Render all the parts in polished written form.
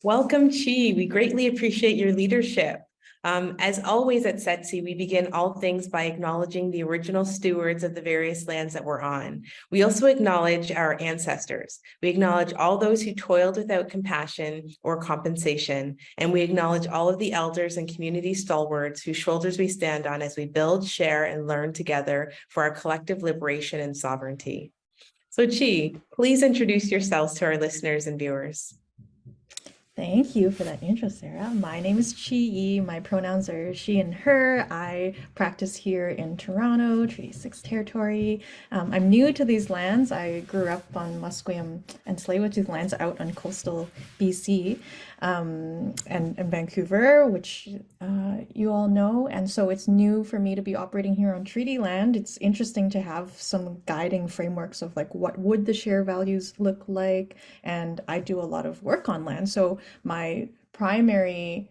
Welcome, Chi. We greatly appreciate your leadership. As always at Setsi, we begin all things by acknowledging the original stewards of the various lands that we're on. We also acknowledge our ancestors. We acknowledge all those who toiled without compassion or compensation, and we acknowledge all of the elders and community stalwarts whose shoulders we stand on as we build, share, and learn together for our collective liberation and sovereignty. So Chi, please introduce yourselves to our listeners and viewers. Thank you for that intro, Sarah. My name is Chiyi. My pronouns are she and her. I practice here in Toronto, Treaty 6 territory. I'm new to these lands. I grew up on Musqueam and Tsleil-Waututh lands out on coastal BC and Vancouver, which you all know. And so it's new for me to be operating here on treaty land. It's interesting to have some guiding frameworks of like what would the share values look like. And I do a lot of work on land. So my primary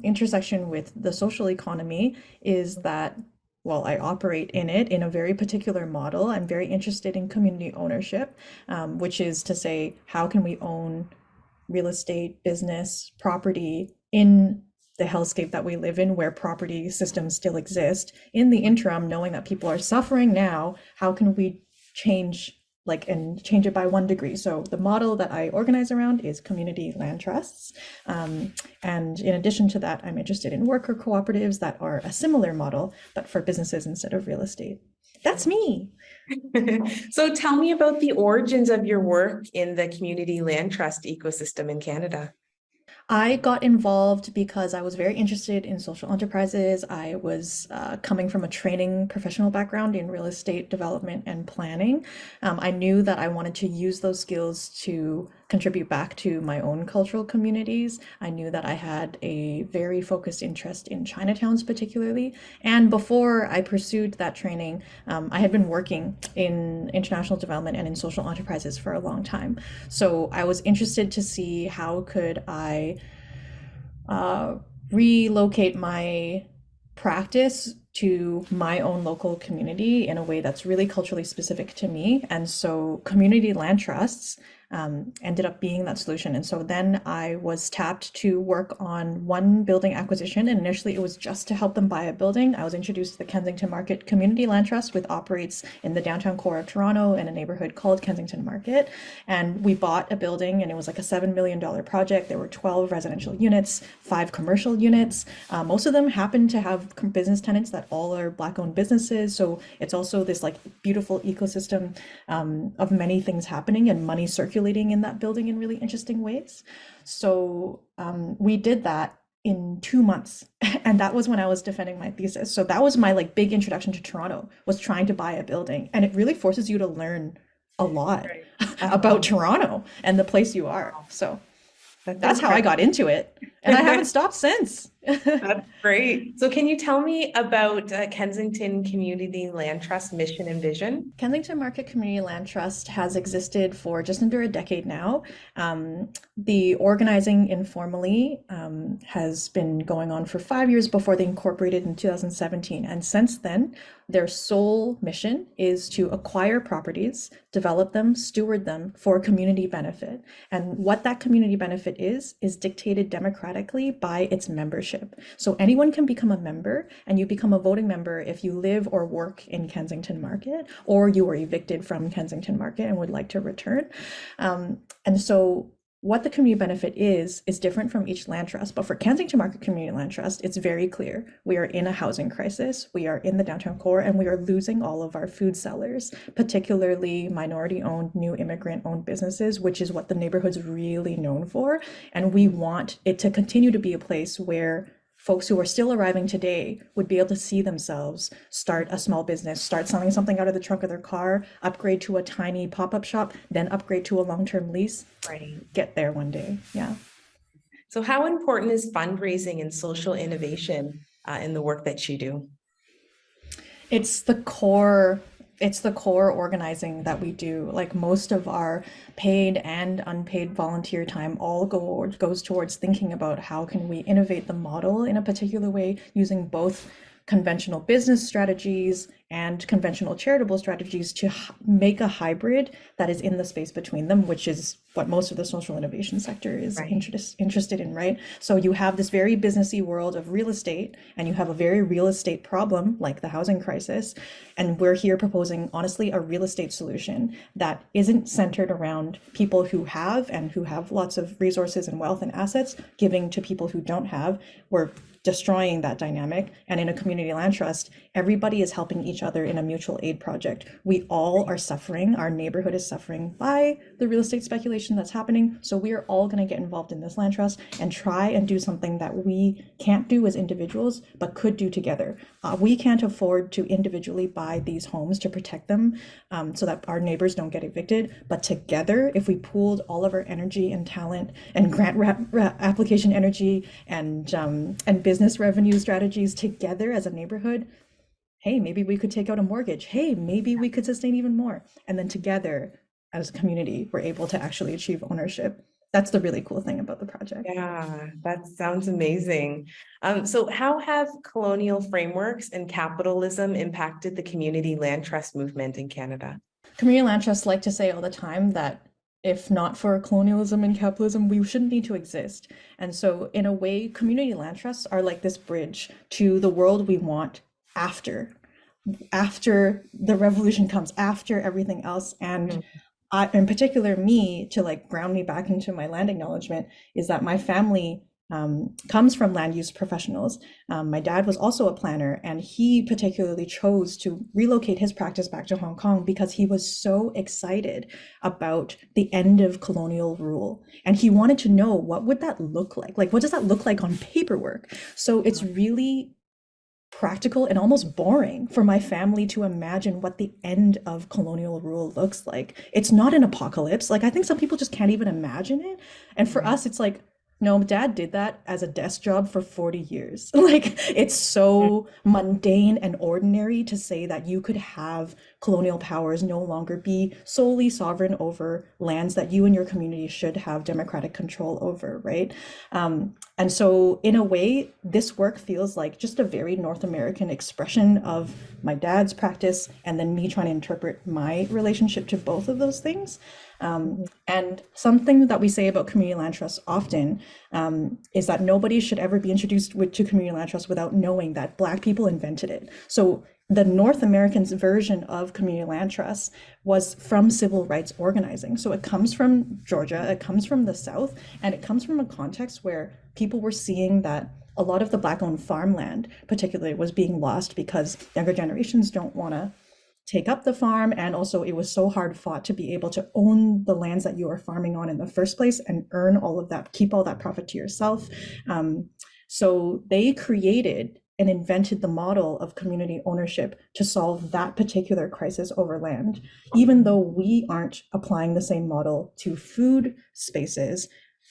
intersection with the social economy is that, well, I operate in it in a very particular model. I'm very interested in community ownership, which is to say, how can we own real estate, business, property in the hellscape that we live in, where property systems still exist. In the interim, knowing that people are suffering now, how can we change it by 1 degree? So the model that I organize around is community land trusts. And in addition to that, I'm interested in worker cooperatives that are a similar model, but for businesses instead of real estate. That's me. So tell me about the origins of your work in the community land trust ecosystem in Canada. I got involved because I was very interested in social enterprises. I was coming from a training professional background in real estate development and planning. I knew that I wanted to use those skills to contribute back to my own cultural communities. I knew that I had a very focused interest in Chinatowns particularly. And before I pursued that training, I had been working in international development and in social enterprises for a long time. So I was interested to see how could I relocate my practice to my own local community in a way that's really culturally specific to me. And so community land trusts ended up being that solution. And so then I was tapped to work on one building acquisition. And initially it was just to help them buy a building. I was introduced to the Kensington Market Community Land Trust, which operates in the downtown core of Toronto in a neighborhood called Kensington Market. And we bought a building and it was like a $7 million project. There were 12 residential units, 5 commercial units. Most of them happen to have business tenants that all are Black-owned businesses. So it's also this like beautiful ecosystem of many things happening and money circulating in that building in really interesting ways. So we did that in 2 months. And that was when I was defending my thesis. So that was my like big introduction to Toronto, was trying to buy a building. And it really forces you to learn a lot about Toronto and the place you are. So that's how I got into it. And I haven't stopped since. That's great. So can you tell me about Kensington Community Land Trust mission and vision? Kensington Market Community Land Trust has existed for just under a decade now. The organizing informally has been going on for 5 years before they incorporated in 2017. And since then, their sole mission is to acquire properties, develop them, steward them for community benefit. And what that community benefit is dictated democratically by its membership. So anyone can become a member, and you become a voting member if you live or work in Kensington Market, or you were evicted from Kensington Market and would like to return. And so what the community benefit is different from each land trust. But for Kensington Market Community Land Trust, it's very clear. We are in a housing crisis. We are in the downtown core, and we are losing all of our food sellers, particularly minority-owned, new immigrant-owned businesses, which is what the neighborhood's really known for. And we want it to continue to be a place where folks who are still arriving today would be able to see themselves start a small business, start selling something out of the trunk of their car, upgrade to a tiny pop-up shop, then upgrade to a long-term lease. Right. Get there one day. Yeah. So how important is fundraising and social innovation in the work that you do? It's the core organizing that we do. Like most of our paid and unpaid volunteer time all goes towards thinking about how can we innovate the model in a particular way using both conventional business strategies and conventional charitable strategies to make a hybrid that is in the space between them, which is what most of the social innovation sector is interested in, right? So you have this very businessy world of real estate, and you have a very real estate problem like the housing crisis. And we're here proposing, honestly, a real estate solution that isn't centered around people who have lots of resources and wealth and assets giving to people who don't have. We're destroying that dynamic. And in a community land trust, everybody is helping each other in a mutual aid project. We all are suffering. Our neighborhood is suffering by the real estate speculation that's happening. So we are all going to get involved in this land trust and try and do something that we can't do as individuals, but could do together. We can't afford to individually buy these homes to protect them so that our neighbors don't get evicted. But together, if we pooled all of our energy and talent and grant application energy and business revenue strategies together as a neighborhood, hey, maybe we could take out a mortgage. Hey, maybe we could sustain even more. And then together as a community, we're able to actually achieve ownership. That's the really cool thing about the project. Yeah, that sounds amazing. So how have colonial frameworks and capitalism impacted the community land trust movement in Canada? Community land trusts like to say all the time that if not for colonialism and capitalism, we shouldn't need to exist. And so in a way, community land trusts are like this bridge to the world we want after the revolution comes, after everything else. And in particular, me, to like ground me back into my land acknowledgement, is that my family comes from land use professionals. My dad was also a planner, and he particularly chose to relocate his practice back to Hong Kong because he was so excited about the end of colonial rule. And he wanted to know, what would that look like? Like, what does that look like on paperwork? So it's really practical and almost boring for my family to imagine what the end of colonial rule looks like. It's not an apocalypse. Like, I think some people just can't even imagine it. And for us, it's like, no, dad did that as a desk job for 40 years. Like, it's so mundane and ordinary to say that you could have colonial powers no longer be solely sovereign over lands that you and your community should have democratic control over, right? And so in a way, this work feels like just a very North American expression of my dad's practice, and then me trying to interpret my relationship to both of those things. And something that we say about community land trusts often is that nobody should ever be introduced to community land trusts without knowing that Black people invented it. So the North American's version of community land trusts was from civil rights organizing. So it comes from Georgia, it comes from the South, and it comes from a context where people were seeing that a lot of the Black-owned farmland, particularly, was being lost because younger generations don't want to take up the farm, and also it was so hard fought to be able to own the lands that you are farming on in the first place and earn all of that, keep all that profit to yourself. So they created and invented the model of community ownership to solve that particular crisis over land. Even though we aren't applying the same model to food spaces,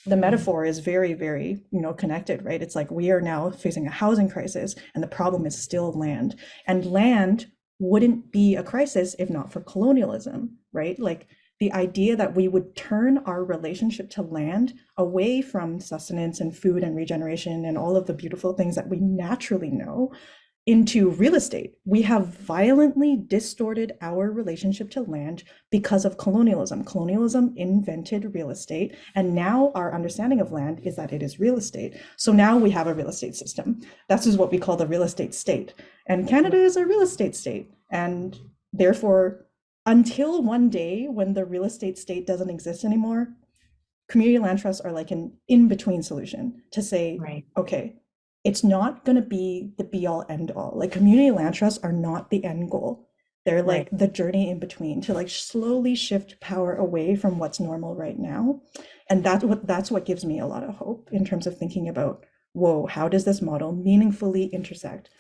the metaphor is very, very, connected, right? It's like we are now facing a housing crisis, and the problem is still land. And land wouldn't be a crisis if not for colonialism, right? Like, the idea that we would turn our relationship to land away from sustenance and food and regeneration and all of the beautiful things that we naturally know into real estate. We have violently distorted our relationship to land because of colonialism. Colonialism invented real estate, and now our understanding of land is that it is real estate. So now we have a real estate system. This is what we call the real estate state. And Canada is a real estate state. And therefore, until one day when the real estate state doesn't exist anymore, community land trusts are like an in-between solution to say, okay, it's not going to be the be-all end-all. Like, community land trusts are not the end goal. They're like the journey in between to like slowly shift power away from what's normal right now. And that's what gives me a lot of hope in terms of thinking about, whoa, how does this model meaningfully intersect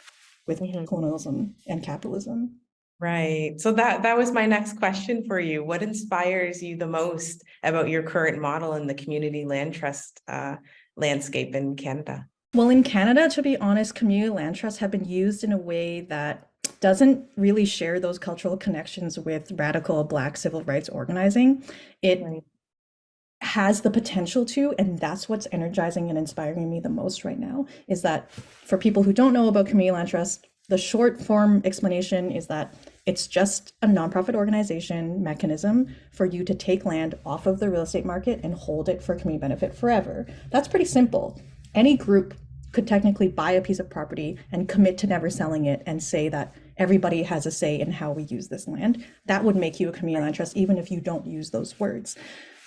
with colonialism and capitalism? Right. So that was my next question for you. What inspires you the most about your current model in the community land trust landscape in Canada? Well, in Canada, to be honest, community land trusts have been used in a way that doesn't really share those cultural connections with radical Black civil rights organizing. It has the potential to, and that's what's energizing and inspiring me the most right now, is that for people who don't know about community land trust, the short form explanation is that it's just a nonprofit organization mechanism for you to take land off of the real estate market and hold it for community benefit forever. That's pretty simple. Any group could technically buy a piece of property and commit to never selling it and say that everybody has a say in how we use this land. That would make you a community land trust, even if you don't use those words.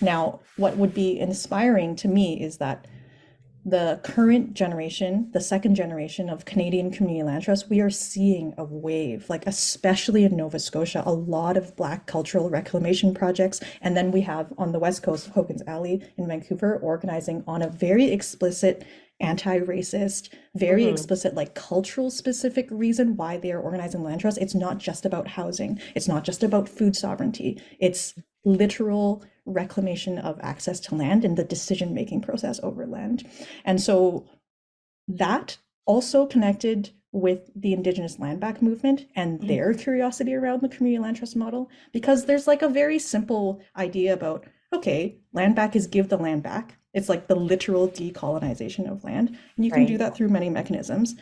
Now, what would be inspiring to me is that the current generation, the second generation of Canadian community land trusts, we are seeing a wave, like especially in Nova Scotia, a lot of Black cultural reclamation projects. And then we have on the West Coast, Hogan's Alley in Vancouver, organizing on a very explicit anti-racist, very explicit, like cultural specific reason why they are organizing land trusts. It's not just about housing. It's not just about food sovereignty. It's literal reclamation of access to land and the decision-making process over land. And so that also connected with the Indigenous land back movement and their curiosity around the community land trust model, because there's like a very simple idea about, okay, land back is give the land back. It's like the literal decolonization of land. And you can do that through many mechanisms.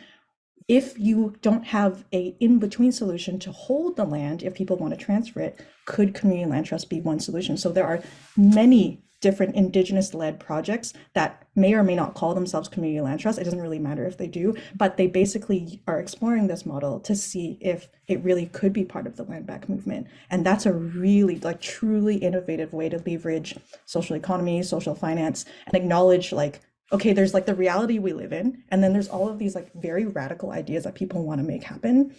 If you don't have a in-between solution to hold the land, if people want to transfer it, could community land trust be one solution? So there are many different Indigenous-led projects that may or may not call themselves community land trusts. It doesn't really matter if they do, but they basically are exploring this model to see if it really could be part of the land back movement. And that's a really, like, truly innovative way to leverage social economy, social finance, and acknowledge, like, okay, there's like the reality we live in, and then there's all of these like very radical ideas that people want to make happen.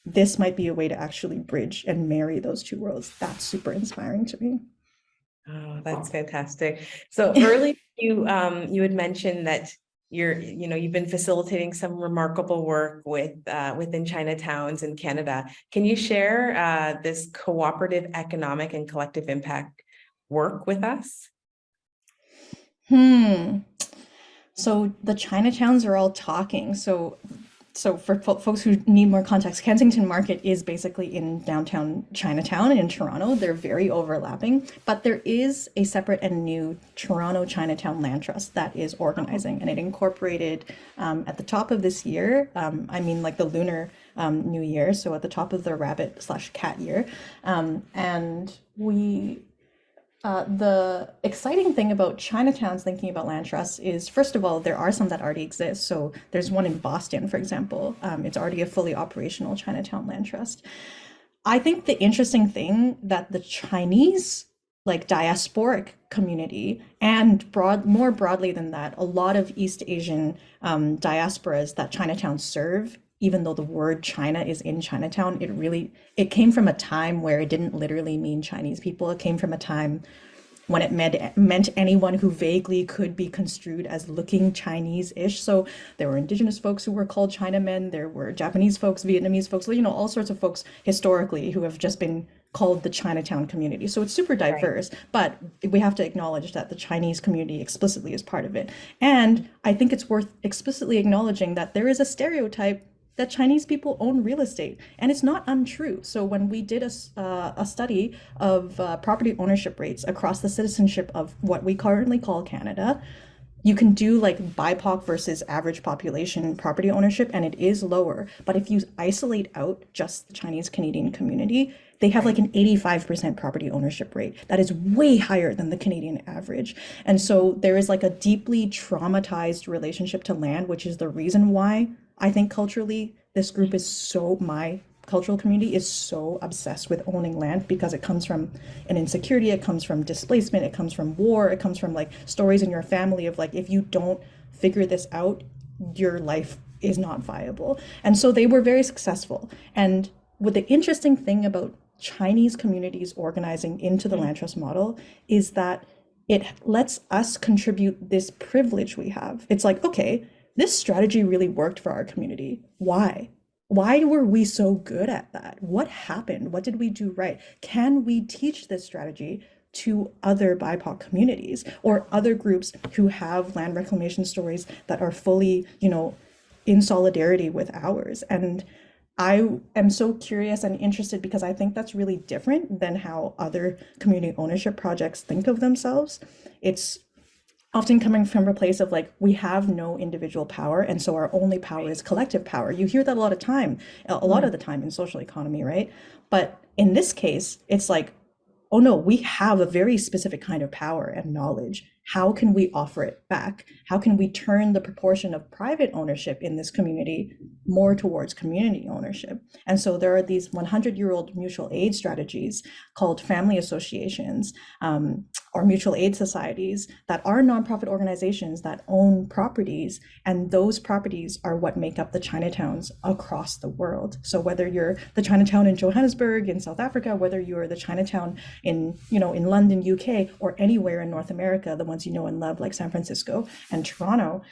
This might be a way to actually bridge and marry those two worlds. That's super inspiring to me. Oh, that's fantastic. So earlier you had mentioned that you've been facilitating some remarkable work with within Chinatowns in Canada. Can you share this cooperative economic and collective impact work with us? So the Chinatowns are all talking. So for folks who need more context, Kensington Market is basically in downtown Chinatown in Toronto. They're very overlapping, but there is a separate and new Toronto Chinatown Land Trust that is organizing, and it incorporated at the top of this year, I mean like the lunar new year, so at the top of the rabbit/cat year, and we the exciting thing about Chinatowns thinking about land trusts is, first of all, there are some that already exist. So there's one in Boston, for example. It's already a fully operational Chinatown land trust. I think the interesting thing that the Chinese, like diasporic community, and more broadly than that, a lot of East Asian diasporas that Chinatowns serve, even though the word China is in Chinatown, it came from a time where it didn't literally mean Chinese people. It came from a time when it meant anyone who vaguely could be construed as looking Chinese-ish. So there were Indigenous folks who were called Chinamen. There were Japanese folks, Vietnamese folks, all sorts of folks historically who have just been called the Chinatown community. So it's super diverse, but we have to acknowledge that the Chinese community explicitly is part of it. And I think it's worth explicitly acknowledging that there is a stereotype that Chinese people own real estate, and it's not untrue. So when we did a study of property ownership rates across the citizenship of what we currently call Canada, you can do like BIPOC versus average population property ownership, and it is lower. But if you isolate out just the Chinese Canadian community, they have like an 85% property ownership rate. That is way higher than the Canadian average. And so there is like a deeply traumatized relationship to land, which is the reason why I think culturally, this group my cultural community is so obsessed with owning land, because it comes from an insecurity, it comes from displacement, it comes from war, it comes from like stories in your family of like, if you don't figure this out, your life is not viable. And so they were very successful. And what the interesting thing about Chinese communities organizing into the land trust model is that it lets us contribute this privilege we have. It's like, okay, this strategy really worked for our community. Why? Why were we so good at that? What happened? What did we do right? Can we teach this strategy to other BIPOC communities or other groups who have land reclamation stories that are fully, in solidarity with ours? And I am so curious and interested, because I think that's really different than how other community ownership projects think of themselves. It's often coming from a place of like, we have no individual power, and so our only power is collective power. You hear that a lot of the time in social economy, right? But in this case, it's like, oh no, we have a very specific kind of power and knowledge. How can we offer it back? How can we turn the proportion of private ownership in this community more towards community ownership? And so there are these 100-year-old mutual aid strategies called family associations, or mutual aid societies that are nonprofit organizations that own properties, and those properties are what make up the Chinatowns across the world. So whether you're the Chinatown in Johannesburg in South Africa, whether you're the Chinatown in London, UK, or anywhere in North America, the ones you know and love like San Francisco and Toronto,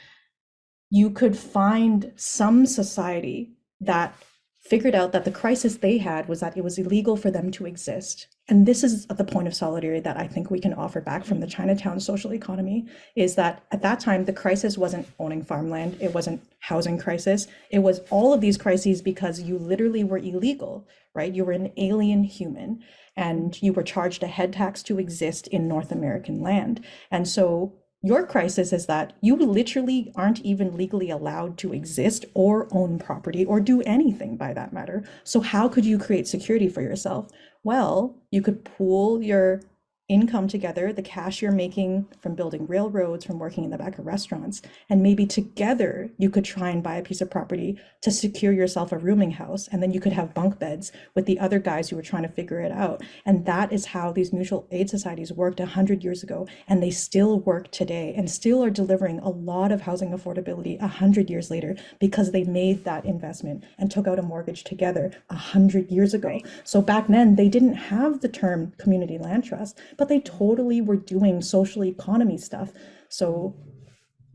you could find some society that figured out that the crisis they had was that it was illegal for them to exist. And this is the point of solidarity that I think we can offer back from the Chinatown social economy, is that at that time, the crisis wasn't owning farmland, it wasn't housing crisis, it was all of these crises because you literally were illegal, right? You were an alien human and you were charged a head tax to exist in North American land. And so your crisis is that you literally aren't even legally allowed to exist or own property or do anything by that matter. So how could you create security for yourself? Well, you could pool your income together, the cash you're making from building railroads, from working in the back of restaurants, and maybe together you could try and buy a piece of property to secure yourself a rooming house, and then you could have bunk beds with the other guys who were trying to figure it out. And that is how these mutual aid societies worked 100 years ago, and they still work today and still are delivering a lot of housing affordability 100 years later because they made that investment and took out a mortgage together 100 years ago. So back then they didn't have the term community land trust, but they totally were doing social economy stuff. So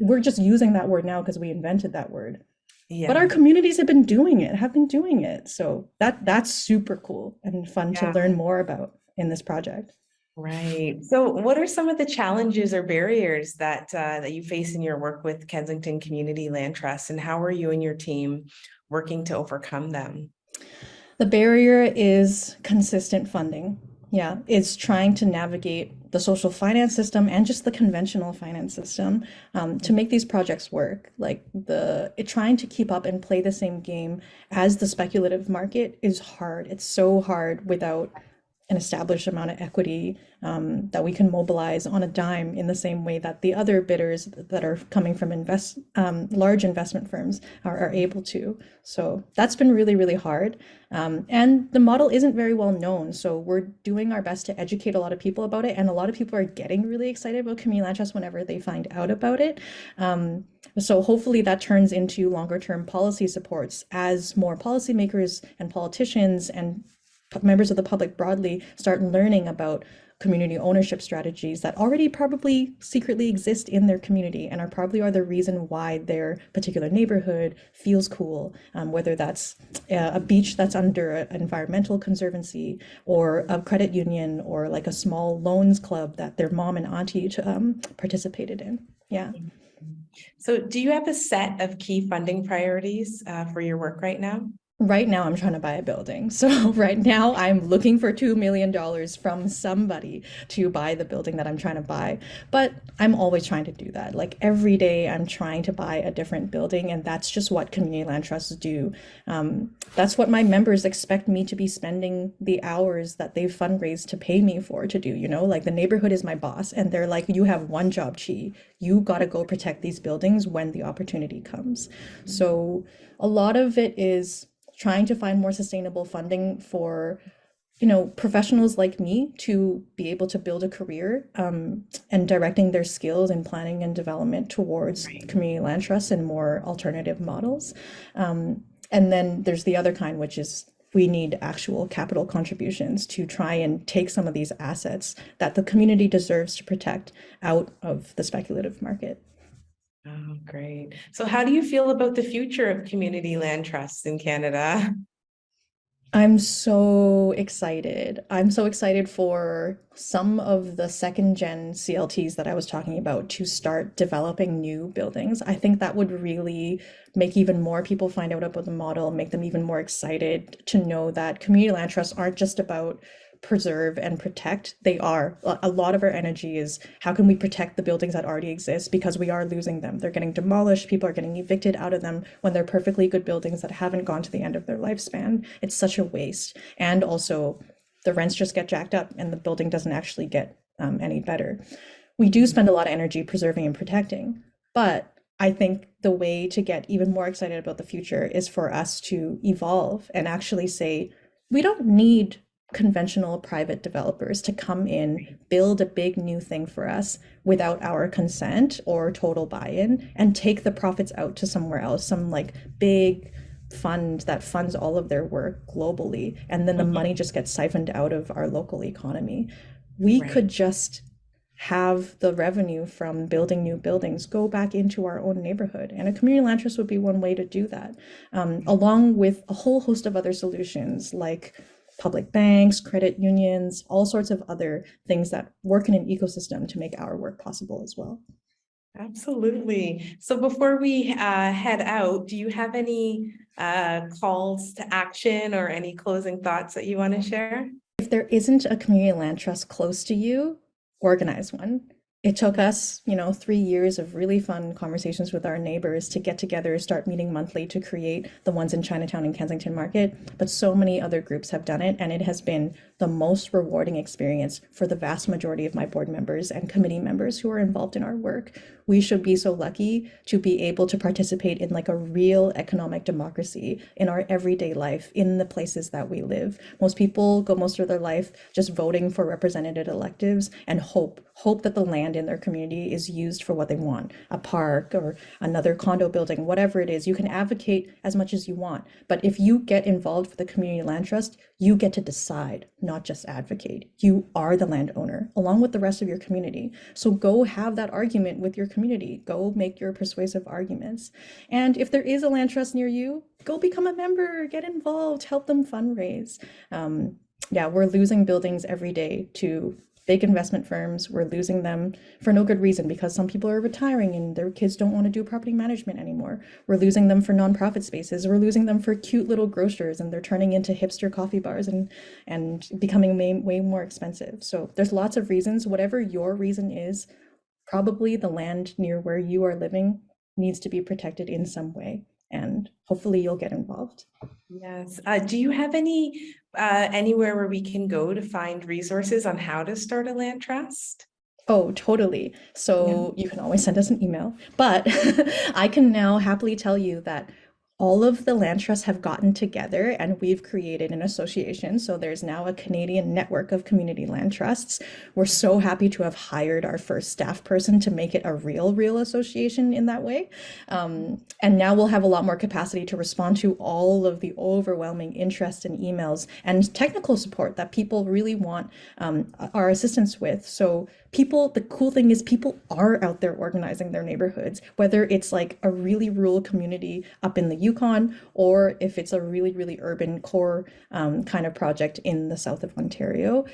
we're just using that word now because we invented that word. Yeah. But our communities have been doing it. So that's super cool and fun to learn more about in this project. Right. So what are some of the challenges or barriers that you face in your work with Kensington Community Land Trust, and how are you and your team working to overcome them? The barrier is consistent funding. Yeah, it's trying to navigate the social finance system and just the conventional finance system to make these projects work. Like trying to keep up and play the same game as the speculative market is hard. It's so hard without an established amount of equity that we can mobilize on a dime in the same way that the other bidders that are coming from large investment firms are able to. So that's been really, really hard. And the model isn't very well known. So we're doing our best to educate a lot of people about it. And a lot of people are getting really excited about community land trust whenever they find out about it. So hopefully that turns into longer term policy supports as more policymakers and politicians and members of the public broadly start learning about community ownership strategies that already probably secretly exist in their community and probably are the reason why their particular neighborhood feels cool, whether that's a beach that's under an environmental conservancy or a credit union or like a small loans club that their mom and auntie participated in. Yeah. So do you have a set of key funding priorities for your work right now? Right now, I'm trying to buy a building. So right now, I'm looking for $2 million from somebody to buy the building that I'm trying to buy. But I'm always trying to do that. Like every day, I'm trying to buy a different building. And that's just what community land trusts do. That's what my members expect me to be spending the hours that they've fundraised to pay me for to do. Like the neighborhood is my boss. And they're like, you have one job, Chi. You got to go protect these buildings when the opportunity comes. So a lot of it is trying to find more sustainable funding for professionals like me to be able to build a career and directing their skills in planning and development towards community land trusts and more alternative models. And then there's the other kind, which is we need actual capital contributions to try and take some of these assets that the community deserves to protect out of the speculative market. Oh, great. So how do you feel about the future of community land trusts in Canada? I'm so excited. I'm so excited for some of the second gen CLTs that I was talking about to start developing new buildings. I think that would really make even more people find out about the model, make them even more excited to know that community land trusts aren't just about preserve and protect, they are. A lot of our energy is how can we protect the buildings that already exist, because we are losing them. They're getting demolished. People are getting evicted out of them when they're perfectly good buildings that haven't gone to the end of their lifespan. It's such a waste. And also the rents just get jacked up and the building doesn't actually get any better. We do spend a lot of energy preserving and protecting, but I think the way to get even more excited about the future is for us to evolve and actually say, we don't need conventional private developers to come in, build a big new thing for us without our consent or total buy-in, and take the profits out to somewhere else, some like big fund that funds all of their work globally, and then the money just gets siphoned out of our local economy. We could just have the revenue from building new buildings go back into our own neighborhood. And a community land trust would be one way to do that, along with a whole host of other solutions like public banks, credit unions, all sorts of other things that work in an ecosystem to make our work possible as well. Absolutely. So before we head out, do you have any calls to action or any closing thoughts that you want to share? If there isn't a community land trust close to you, organize one. It took us, 3 years of really fun conversations with our neighbors to get together, start meeting monthly to create the ones in Chinatown and Kensington Market. But so many other groups have done it, and it has been the most rewarding experience for the vast majority of my board members and committee members who are involved in our work. We should be so lucky to be able to participate in like a real economic democracy in our everyday life, in the places that we live. Most people go most of their life just voting for representative electives and hope that the land in their community is used for what they want, a park or another condo building, whatever it is. You can advocate as much as you want, but if you get involved with the community land trust, you get to decide, not just advocate. You are the landowner along with the rest of your community. So go have that argument with your community. Go make your persuasive arguments. And if there is a land trust near you, go become a member, get involved, help them fundraise. We're losing buildings every day to big investment firms. We're losing them for no good reason, because some people are retiring and their kids don't want to do property management anymore. We're losing them for nonprofit spaces. We're losing them for cute little grocers, and they're turning into hipster coffee bars and becoming way more expensive. So there's lots of reasons. Whatever your reason is, probably the land near where you are living needs to be protected in some way, and hopefully you'll get involved. Yes. Do you have any anywhere where we can go to find resources on how to start a land trust? Oh, totally. So you can always send us an email, but I can now happily tell you that all of the land trusts have gotten together and we've created an association. So there's now a Canadian Network of Community Land Trusts. We're so happy to have hired our first staff person to make it a real association in that way. And now we'll have a lot more capacity to respond to all of the overwhelming interest and emails and technical support that people really want our assistance with. So the cool thing is people are out there organizing their neighborhoods, whether it's like a really rural community up in the Yukon, or if it's a really urban core kind of project in the south of Ontario.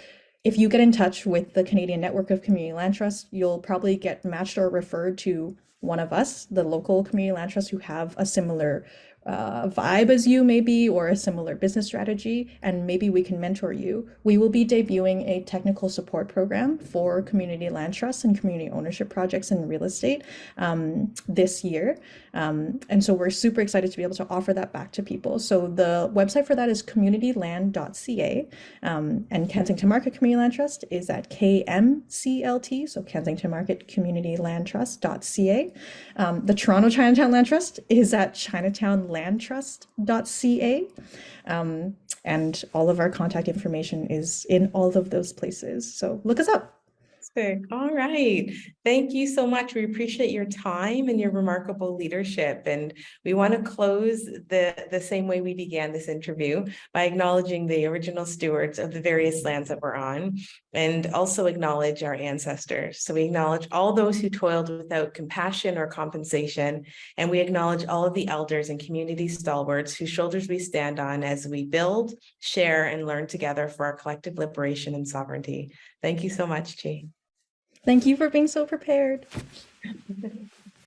If you get in touch with the Canadian Network of Community Land Trust, you'll probably get matched or referred to one of us, the local community land trusts who have a similar vibe as you maybe, or a similar business strategy, and maybe we can mentor you. We will be debuting a technical support program for community land trusts and community ownership projects in real estate this year. And so we're super excited to be able to offer that back to people. So the website for that is communityland.ca, and Kensington Market Community Land Trust is at KMCLT, so Kensington Market Community Land Trust.ca. The Toronto Chinatown Land Trust is at ChinatownLandTrust.ca. And all of our contact information is in all of those places. So look us up. All right. Thank you so much. We appreciate your time and your remarkable leadership. And we want to close the same way we began this interview, by acknowledging the original stewards of the various lands that we're on, and also acknowledge our ancestors. So we acknowledge all those who toiled without compassion or compensation, and we acknowledge all of the elders and community stalwarts whose shoulders we stand on as we build, share, and learn together for our collective liberation and sovereignty. Thank you so much, Chi. Thank you for being so prepared.